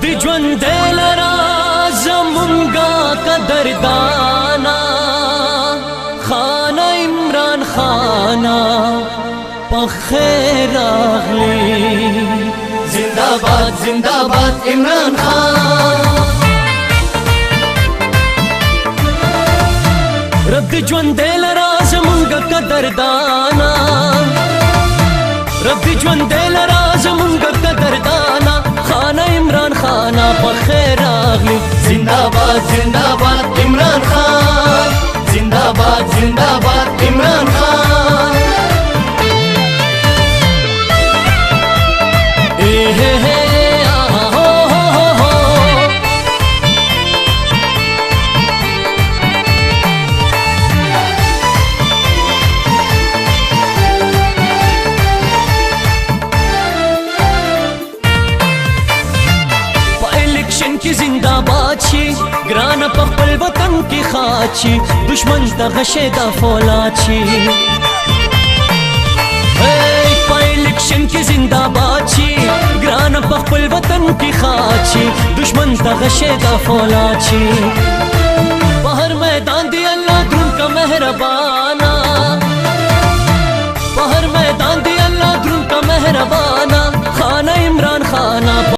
دی ژوند لرا زمونږه قدردانا خان عمران خانا پخیر راغلی زنده‌باد زنده‌باد عمران خان رب دی ژوند لرا زمونږه قدردانا رب دی ژوند لرا زمونږه قدردانا خان عمران خانا پخیر راغلی زنده‌باد زنده‌باد عمران خان زنده‌باد زنده‌باد عمران خان کی زنده‌باد شي ګرانه په خپل وطن کې ښاد شي دشمن ته غشې د فولاد شي په الیکشن کې زنده‌باد شي ګرانه په خپل وطن کې ښاد شي دشمن ته غشې د فولاد شي په هر میدان دی الله درون کا مهربانا په هر میدان دی الله درون کا مهربانا